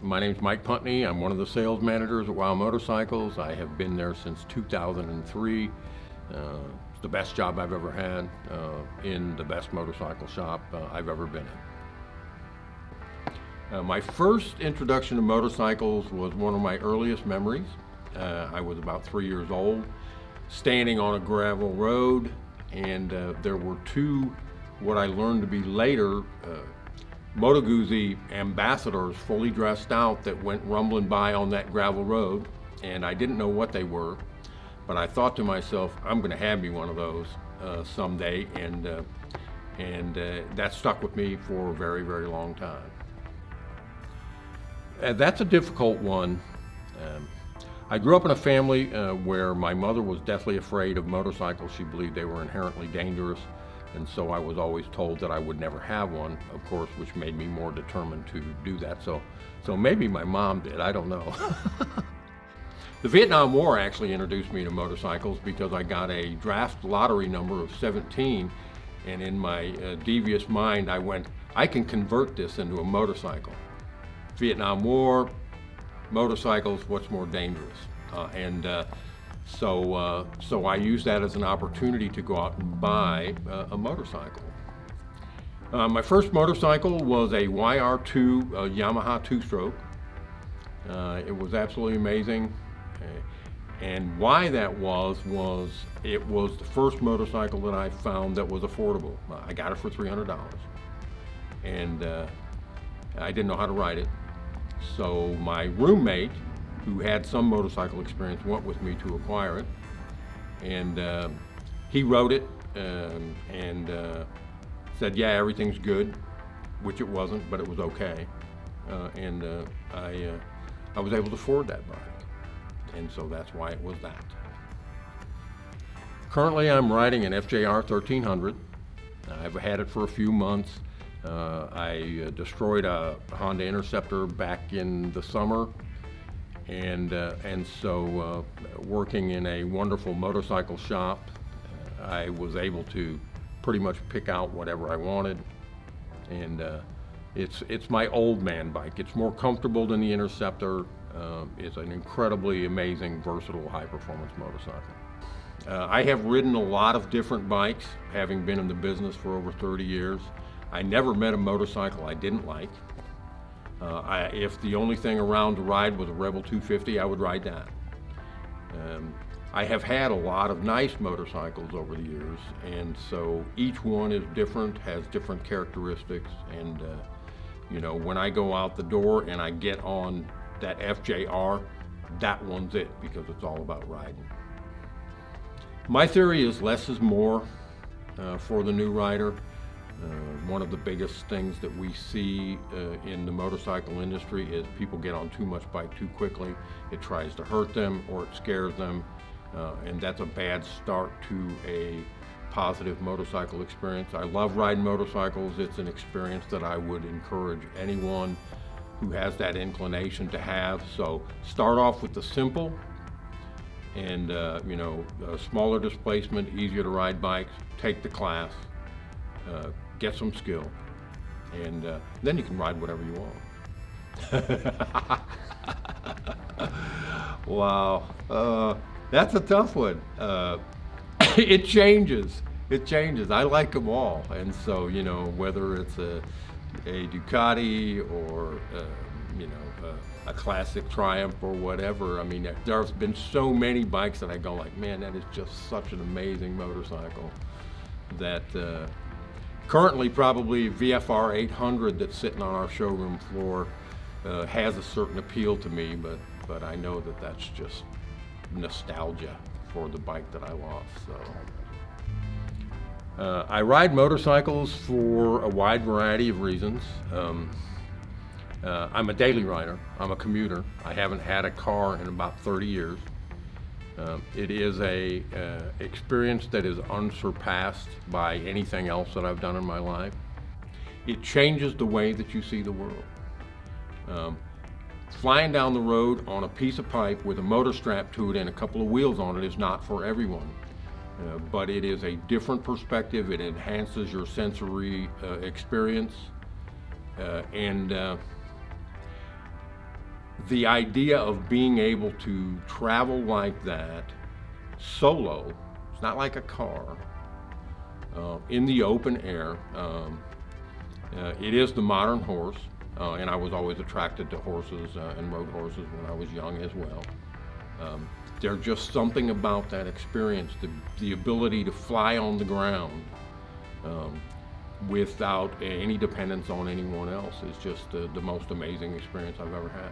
My name's Mike Puntney. I'm one of the sales managers at WOW Motorcycles. I have been there since 2003. It's the best job I've ever had in the best motorcycle shop I've ever been in. My first introduction to motorcycles was one of my earliest memories. I was about 3 years old, standing on a gravel road, and there were two, what I learned to be later, Moto Guzzi ambassadors fully dressed out that went rumbling by on that gravel road, and I didn't know what they were, but I thought to myself, I'm going to have me one of those someday, and that stuck with me for a very, very long time. That's a difficult one. I grew up in a family where my mother was deathly afraid of motorcycles. She believed they were inherently dangerous, and so I was always told that I would never have one, of course, which made me more determined to do that. So maybe my mom did, I don't know. The Vietnam War actually introduced me to motorcycles because I got a draft lottery number of 17, and in my devious mind I went, I can convert this into a motorcycle. Vietnam War, motorcycles, what's more dangerous? So I used that as an opportunity to go out and buy a motorcycle. My first motorcycle was a YR2 Yamaha two-stroke. It was absolutely amazing. And why that was it was the first motorcycle that I found that was affordable. I got it for $300. And I didn't know how to ride it. So my roommate, who had some motorcycle experience, went with me to acquire it. And he rode it and said, yeah, everything's good, which it wasn't, but it was okay. I was able to afford that bike. And so that's why it was that. Currently I'm riding an FJR 1300. I've had it for a few months. I destroyed a Honda Interceptor back in the summer, and so working in a wonderful motorcycle shop, I was able to pretty much pick out whatever I wanted, and it's my old man bike. It's more comfortable than the Interceptor. It's an incredibly amazing, versatile, high-performance motorcycle. I have ridden a lot of different bikes, having been in the business for over 30 years. I never met a motorcycle I didn't like. If the only thing around to ride was a Rebel 250, I would ride that. I have had a lot of nice motorcycles over the years, and so each one is different, has different characteristics, and you know, when I go out the door and I get on that FJR, that one's it, because it's all about riding. My theory is less is more for the new rider. One of the biggest things that we see in the motorcycle industry is people get on too much bike too quickly. It tries to hurt them or it scares them, and that's a bad start to a positive motorcycle experience. I love riding motorcycles. It's an experience that I would encourage anyone who has that inclination to have. So start off with the simple and you know, smaller displacement, easier to ride bikes, take the class, get some skill, and then you can ride whatever you want. Wow, that's a tough one. It changes. It changes. I like them all, and so, you know, whether it's a Ducati or you know, a classic Triumph or whatever. I mean, there's been so many bikes that I go like, man, that is just such an amazing motorcycle. That currently probably VFR 800 that's sitting on our showroom floor has a certain appeal to me, but I know that that's just nostalgia for the bike that I lost. So I ride motorcycles for a wide variety of reasons. I'm a daily rider. I'm a commuter. I haven't had a car in about 30 years. It is a experience that is unsurpassed by anything else that I've done in my life. It changes the way that you see the world. Flying down the road on a piece of pipe with a motor strapped to it and a couple of wheels on it is not for everyone. But it is a different perspective. It enhances your sensory experience. And the idea of being able to travel like that solo, it's not like a car, in the open air. It is the modern horse, and I was always attracted to horses and rode horses when I was young as well. There's just something about that experience, the ability to fly on the ground without any dependence on anyone else is just the most amazing experience I've ever had.